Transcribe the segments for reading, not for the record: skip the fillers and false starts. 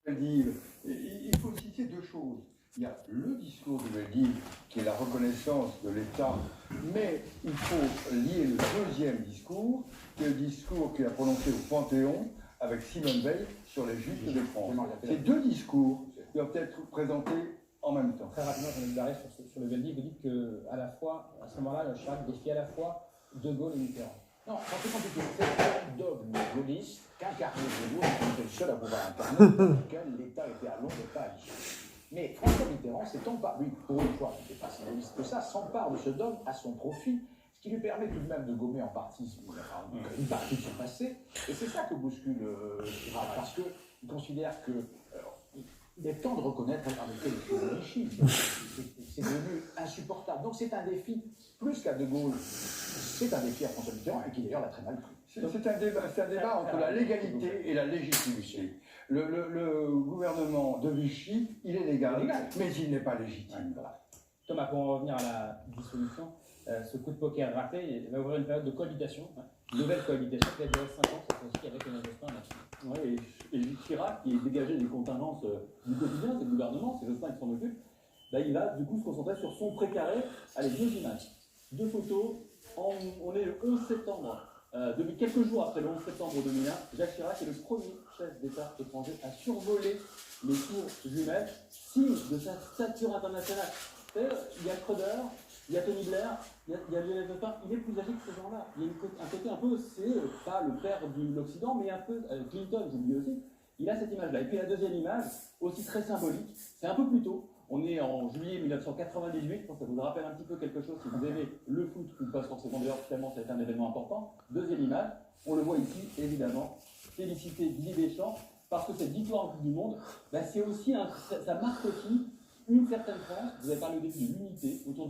Veldiv, il faut citer deux choses. Il y a le discours de Veldiv, qui est la reconnaissance de l'État, mais il faut lier le deuxième discours, qui est le discours qu'il a prononcé au Panthéon avec Simone Veil sur les Justes de France. Ces deux discours doivent être présentés en même temps. Très rapidement, j'en ai barré sur le Veldiv, vous dites qu'à la fois, à ce moment-là, le Chirac défie à la fois De Gaulle et Mitterrand. Non, c'est compliqué. C'est un dogme gaulliste qu'incarnait De Gaulle, qui était le seul à pouvoir incarner, dans lequel l'État était à Londres et pas à Vichy. Mais François Mitterrand s'empare, lui, pour une fois, il n'était pas si gaulliste que ça, s'empare de ce dogme à son profit, ce qui lui permet tout de même de gommer en partie une partie de son passé. Et c'est ça que bouscule Chirac, parce qu'il considère que il est temps de reconnaître en effet les crimes de Vichy. C'est devenu insupportable. Donc c'est un défi, plus qu'à De Gaulle, c'est un défi à François Mitterrand, et qui d'ailleurs l'a très mal pris. C'est un débat entre la légalité et la légitimité. Le gouvernement de Vichy, il est légal, mais il n'est pas légitime. Voilà. Thomas, pour en revenir à la dissolution, ce coup de poker raté, il va ouvrir une période de cohabitation, une nouvelle cohabitation qui va durer 5 ans, cette fois-ci avec Lionel Jospin là-dessus. Oui, et Chirac, qui est dégagé des contingences du quotidien, c'est le gouvernement, c'est Jospin qui s'en occupe, là, il va du coup se concentrer sur son précaré. Allez, deux images, deux photos. On est le 11 septembre, quelques jours après le 11 septembre 2001, Jacques Chirac est le premier chef d'État étranger à survoler les tours jumelles, signe de sa stature internationale. Il y a Schröder, il y a Tony Blair, il y a Lionel Jospin, il est plus âgé que ces gens-là. Il y a un côté un peu, c'est pas le père de l'Occident, mais un peu, Clinton, j'oublie aussi, il a cette image-là. Et puis la deuxième image, aussi très symbolique, c'est un peu plus tôt, on est en juillet 1998, je pense que ça vous rappelle un petit peu quelque chose si vous aimez le foot, ou pas forcément d'ailleurs, finalement ça a été un événement important. Deuxième image, on le voit ici, évidemment, féliciter Didier Deschamps, parce que cette victoire en Coupe du Monde, c'est aussi, ça marque aussi une certaine France. Vous avez parlé au début de l'unité autour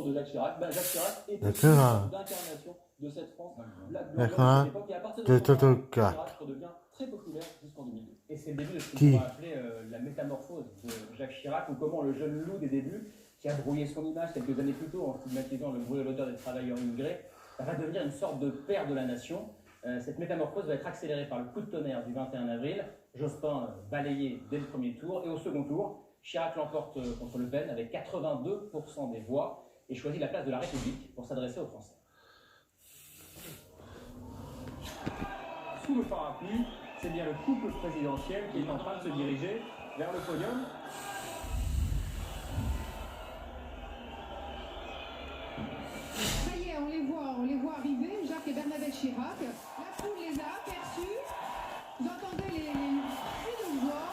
de Jacques Chirac. Jacques Chirac est l'incarnation de cette France black blanc de l'époque, et à partir de ce moment, Chirac redevient très populaire jusqu'en 2002. Et c'est le début de ce qu'on va appeler la métamorphose de Jacques Chirac, ou comment le jeune loup des débuts, qui a brouillé son image quelques années plus tôt en stigmatisant le bruit et l'odeur des travailleurs immigrés, va devenir une sorte de père de la nation. Cette métamorphose va être accélérée par le coup de tonnerre du 21 avril. Jospin balayé dès le premier tour, et au second tour, Chirac l'emporte contre Le Pen avec 82% des voix et choisit la place de la République pour s'adresser aux Français. Sous le parapluie, c'est bien le couple présidentiel qui est en train de se diriger vers le podium. Ça y est, on les voit arriver, Jacques et Bernadette Chirac. La foule les a aperçus. Vous entendez les cris de joie.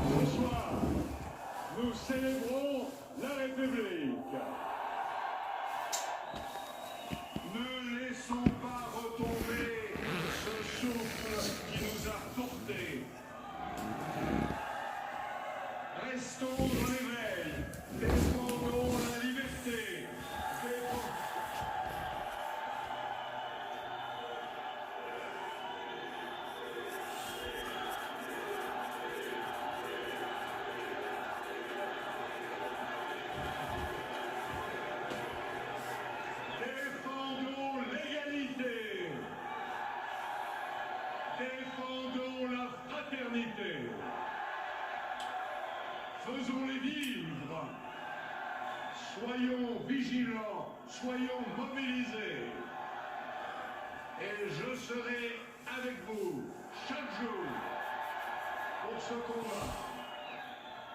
Bonsoir, nous célébrons la République. Ne laissons pas retomber ce souffle qui nous a portés. Restons dans l'éveil, défendons la liberté. Défendons l'égalité. Défendons la fraternité. Faisons-les vivre. Soyons vigilants, soyons mobilisés. Et je serai avec vous chaque jour pour ce combat.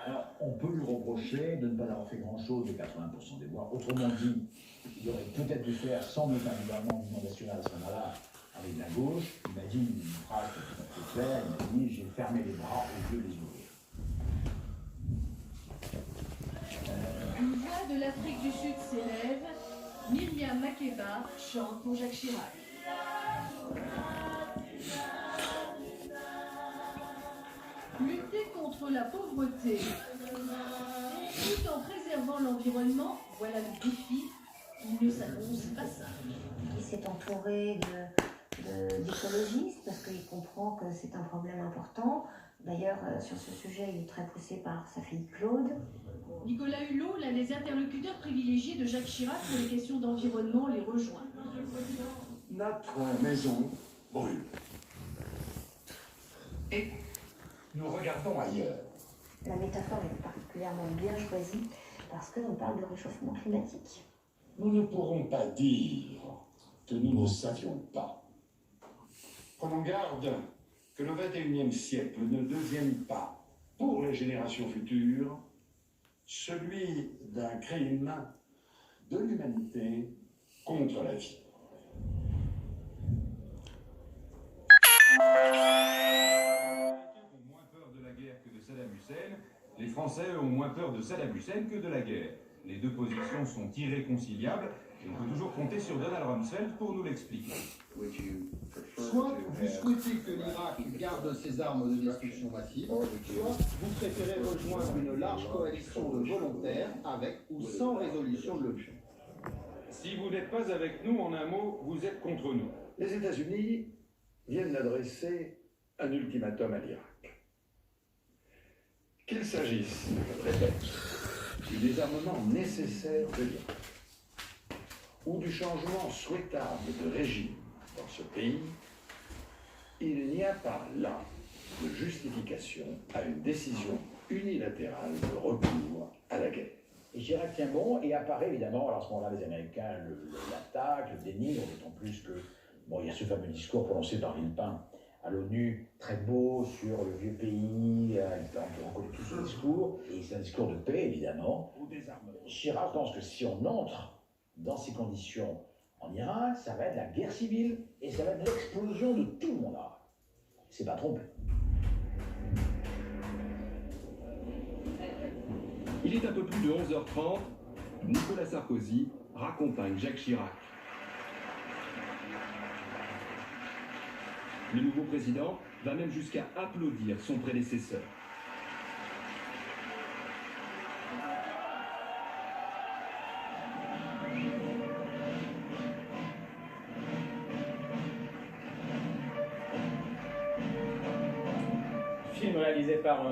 Alors, on peut lui reprocher de ne pas avoir fait grand-chose de 80% des voix. Autrement dit, il aurait peut-être dû faire, sans doute, un gouvernement d'union nationale à ce moment-là, avec la gauche. Il m'a dit une phrase tout à fait claire, il m'a dit « j'ai fermé les bras au lieu de les ouvrir ». Une voix de l'Afrique du Sud s'élève. Myriam Makeba chante pour Jacques Chirac. Lutter contre la pauvreté tout en préservant l'environnement, voilà le défi. Il ne s'annonce pas simple. Il s'est entouré d'écologistes parce qu'il comprend que c'est un problème important. D'ailleurs, sur ce sujet, il est très poussé par sa fille Claude. Nicolas Hulot, l'un des interlocuteurs privilégiés de Jacques Chirac pour les questions d'environnement, les rejoint. Notre maison brûle. Et nous regardons ailleurs. La métaphore est particulièrement bien choisie parce que l'on parle de réchauffement climatique. Nous ne pourrons pas dire que nous ne savions pas. Prenons garde que le XXIe siècle ne devienne pas, pour les générations futures, celui d'un crime de l'humanité contre la vie. Ont moins peur de la guerre que de Saddam Hussein. Les Français ont moins peur de Saddam Hussein que de la guerre. Les deux positions sont irréconciliables et on peut toujours compter sur Donald Rumsfeld pour nous l'expliquer. Soit vous souhaitez que l'Irak garde ses armes de destruction massive, soit vous préférez rejoindre une large coalition de volontaires avec ou sans résolution de l'ONU. Si vous n'êtes pas avec nous, en un mot, vous êtes contre nous. Les États-Unis viennent d'adresser un ultimatum à l'Irak. Qu'il s'agisse, je répète, du désarmement nécessaire de l'Irak ou du changement souhaitable de régime dans ce pays, il n'y a pas là de justification à une décision unilatérale de recours à la guerre. Et Chirac tient bon et apparaît évidemment, alors à ce moment-là, les Américains l'attaquent, le dénigrent, d'autant plus que, bon, il y a ce fameux discours prononcé par Villepin à l'ONU, très beau, sur le vieux pays, on connaît tous ce discours, et c'est un discours de paix, évidemment. Chirac pense que si on entre dans ces conditions en Irak, ça va être la guerre civile, et ça va être l'explosion de tout le monde arabe. C'est pas trompé. Il est un peu plus de 11h30, Nicolas Sarkozy raccompagne Jacques Chirac. Le nouveau président va même jusqu'à applaudir son prédécesseur. Film réalisé par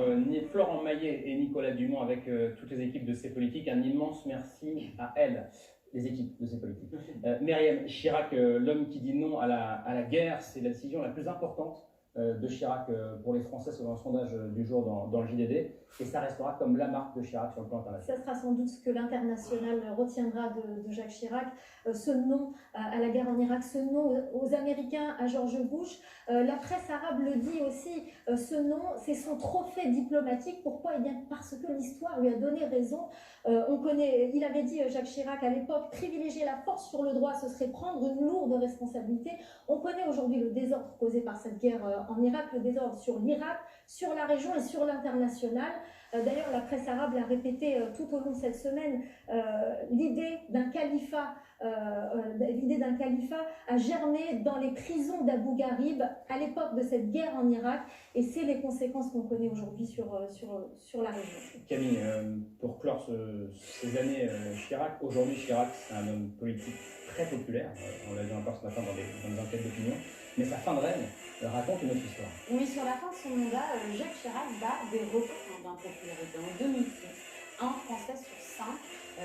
Florent Maillet et Nicolas Dumont avec toutes les équipes de ces politiques. Un immense merci à elles, les équipes de ces politiques. Myriam Chirac, l'homme qui dit non à la guerre, c'est la décision la plus importante de Chirac pour les Français selon un sondage du jour dans le JDD. Et ça restera comme la marque de Chirac sur le plan international. Ça sera sans doute ce que l'international retiendra de Jacques Chirac, ce non à la guerre en Irak, ce non aux Américains, à George Bush. La presse arabe le dit aussi, ce non, c'est son trophée diplomatique. Pourquoi ? Eh bien parce que l'histoire lui a donné raison. On connaît, il avait dit, Jacques Chirac, à l'époque, privilégier la force sur le droit, ce serait prendre une lourde responsabilité. On connaît aujourd'hui le désordre causé par cette guerre en Irak, le désordre sur l'Irak, sur la région et sur l'international. D'ailleurs, la presse arabe l'a répété tout au long de cette semaine, l'idée d'un califat a germé dans les prisons d'Abu Ghraib à l'époque de cette guerre en Irak, et c'est les conséquences qu'on connaît aujourd'hui sur la région. Camille, pour clore ces années Chirac, aujourd'hui Chirac c'est un homme politique très populaire, on l'a vu encore ce matin dans les enquêtes d'opinion, mais sa fin de règne raconte une autre histoire. Oui, sur la fin de son mandat, Jacques Chirac bat des records d'impopularité. En 2006, un Français sur 5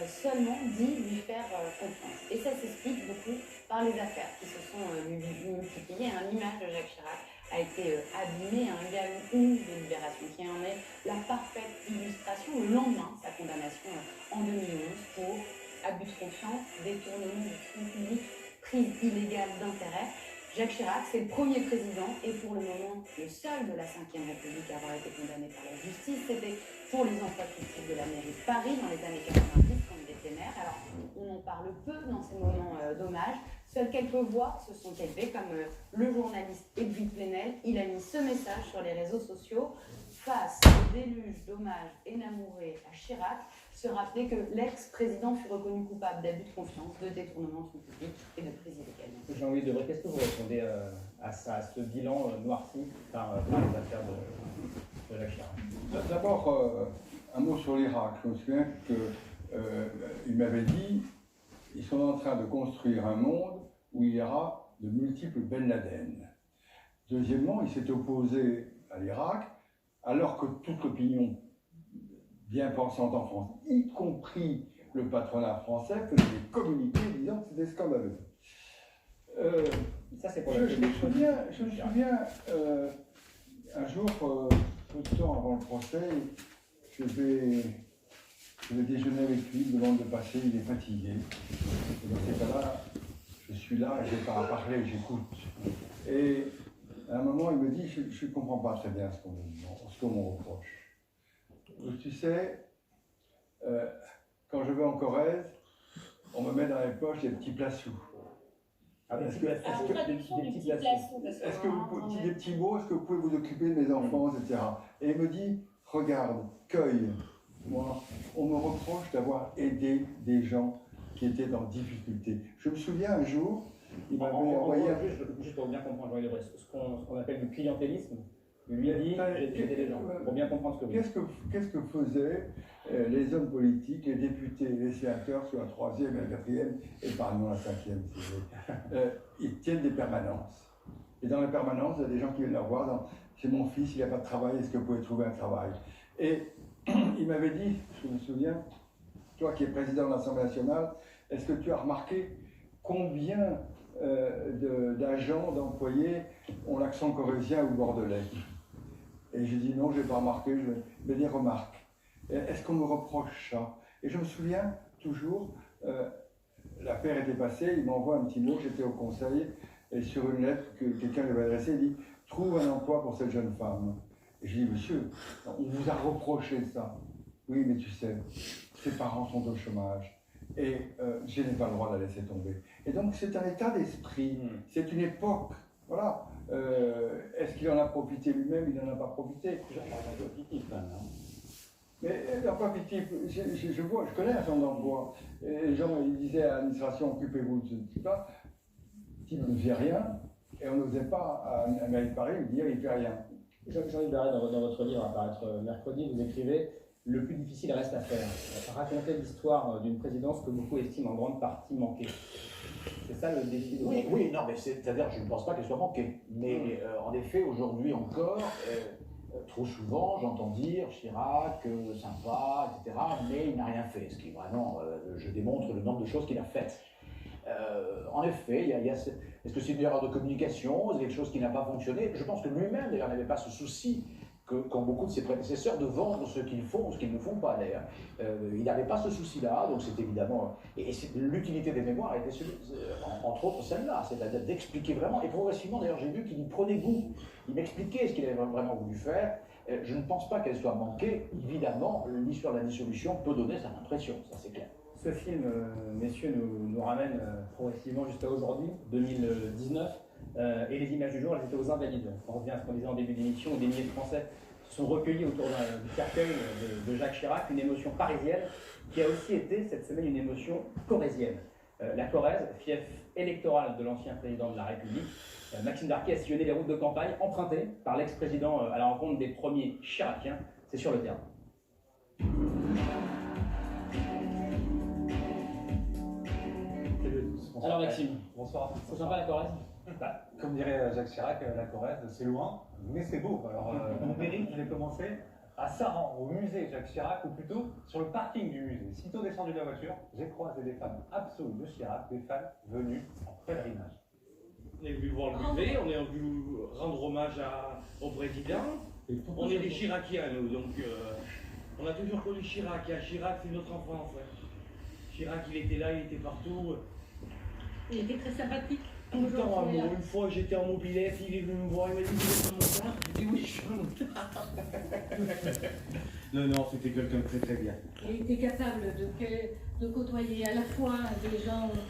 seulement dit lui faire confiance. Et ça s'explique beaucoup par les affaires qui se sont multipliées. L'image de Jacques Chirac a été abîmée. Il y a une de Libération qui en est la parfaite illustration le lendemain de sa condamnation en 2011 pour abus de confiance, détournement de fonds publics, prise illégale d'intérêt. Jacques Chirac, c'est le premier président et pour le moment le seul de la Ve République à avoir été condamné par la justice. C'était pour les emplois fictifs de la mairie de Paris dans les années 90 quand il était maire. Alors on en parle peu dans ces moments d'hommage. Seules quelques voix se sont élevées comme le journaliste Edwin Plenel. Il a mis ce message sur les réseaux sociaux. Face au déluge d'hommages énamourés à Chirac, se rappeler que l'ex-président fut reconnu coupable d'abus de confiance, de détournement de fonds publics et de prise illégale. Jean-Louis Debré, qu'est-ce que vous répondez à ce bilan noirci par les affaires de Jacques Chirac? D'abord, un mot sur l'Irak. Je me souviens qu'il m'avait dit ils sont en train de construire un monde où il y aura de multiples Ben Laden. Deuxièmement, il s'est opposé à l'Irak alors que toute l'opinion bien pensante en France, y compris le patronat français, faisait des communiqués disant que c'était scandaleux. Ça, c'est pour Je me souviens, un jour, peu de temps avant le procès, je vais déjeuner avec lui, il me demande de passer, il est fatigué. Et dans ces cas-là, je suis là, je n'ai pas à parler, j'écoute. Et à un moment, il me dit, je ne comprends pas très bien ce qu'on me reproche. Tu sais, quand je vais en Corrèze, on me met dans les poches des petits plats sous. Est-ce que vous dites des petits mots, est-ce que vous pouvez vous occuper de mes enfants, etc. Et il me dit, regarde, cueille. Moi, on me reproche d'avoir aidé des gens qui étaient dans difficulté. Je me souviens un jour, il m'avait envoyé... Juste pour bien comprendre, ce qu'on appelle du clientélisme, lui a dit, j'ai aidé les gens, pour bien comprendre ce que vous dites. Qu'est-ce que faisaient les hommes politiques, les députés, les sénateurs sur la 3e et la 4e, et pardon, la 5e, si vous voulez. Ils tiennent des permanences. Et dans les permanences, il y a des gens qui viennent leur voir, c'est mon fils, il n'a pas de travail, est-ce que vous pouvez trouver un travail? Et il m'avait dit, je me souviens, toi qui es président de l'Assemblée nationale, est-ce que tu as remarqué combien d'agents, d'employés ont l'accent corrézien ou bordelais? Et j'ai dit non, je n'ai pas remarqué, je vais dire remarque. Est-ce qu'on me reproche ça? Et je me souviens toujours, l'affaire était passée, il m'envoie un petit mot, j'étais au conseil, et sur une lettre que quelqu'un lui avait adressée, il dit « Trouve un emploi pour cette jeune femme ». Et je dis « Monsieur, on vous a reproché ça ». Oui, mais tu sais, ses parents sont au chômage, et je n'ai pas le droit de la laisser tomber. Et donc c'est un état d'esprit, c'est une époque, voilà. Est-ce qu'il en a profité lui-même? Il n'en a pas profité. Mais il n'a pas profité. Je connais un certain d'emploi. Les gens ils disaient à l'administration, occupez-vous de ça. Il ne faisait rien, et on n'osait pas, à mairie de Paris, lui dire il ne fait rien. Jean-Yves Barret, dans votre livre à paraître mercredi, vous écrivez « Le plus difficile reste à faire ». Racontez l'histoire d'une présidence que beaucoup estiment en grande partie manquée. C'est ça le défi de... Oui, non, mais c'est-à-dire je ne pense pas qu'elle soit manquée. Mais en effet, aujourd'hui encore, trop souvent, j'entends dire Chirac, sympa, etc., mais il n'a rien fait. Ce qui vraiment, je démontre le nombre de choses qu'il a faites. En effet, est-ce que c'est une erreur de communication? C'est quelque chose qui n'a pas fonctionné? Je pense que lui-même, d'ailleurs, n'avait pas ce souci qu'ont beaucoup de ses prédécesseurs de vendre ce qu'ils font ou ce qu'ils ne font pas, d'ailleurs. Il n'avait pas ce souci-là, donc c'est évidemment... Et l'utilité des mémoires était, entre autres, celle-là, c'est-à-dire d'expliquer vraiment, et progressivement, d'ailleurs, j'ai vu qu'il y prenait goût. Il m'expliquait ce qu'il avait vraiment voulu faire. Je ne pense pas qu'elle soit manquée. Évidemment, l'histoire de la dissolution peut donner cette impression, ça c'est clair. Ce film, messieurs, nous ramène progressivement jusqu'à aujourd'hui, 2019, et les images du jour, elles étaient aux Invalides. On revient à ce qu'on disait en début d'émission, où des milliers de Français se sont recueillis autour du cercueil de Jacques Chirac, une émotion parisienne qui a aussi été cette semaine une émotion corrézienne. La Corrèze, fief électoral de l'ancien président de la République, Maxime Darquet a sillonné les routes de campagne empruntées par l'ex-président à la rencontre des premiers Chiraciens. C'est sur le terrain. Alors Maxime, bonsoir. C'est sympa la Corrèze? Comme dirait Jacques Chirac, la Corrèze, c'est loin, mais c'est beau. Alors, mon périple, je l'ai commencé à Saran, au musée Jacques Chirac, ou plutôt sur le parking du musée. Sitôt descendu de la voiture, j'ai croisé des fans absolues de Chirac, des fans venus en pèlerinage. On est venu voir le musée, on est venu rendre hommage au président. On est des Chiraciens, nous, donc on a toujours connu Chirac. Chirac, c'est notre enfance. Chirac, il était là, il était partout. Il était très sympathique. Tout le temps amoureux. Une fois, j'étais en mobilette, il est venu me voir, il m'a dit « Vous êtes un motard ?» J'ai dit « Oui, je suis un motard. » Non, c'était quelqu'un de très très bien. Il était capable de côtoyer à la fois des gens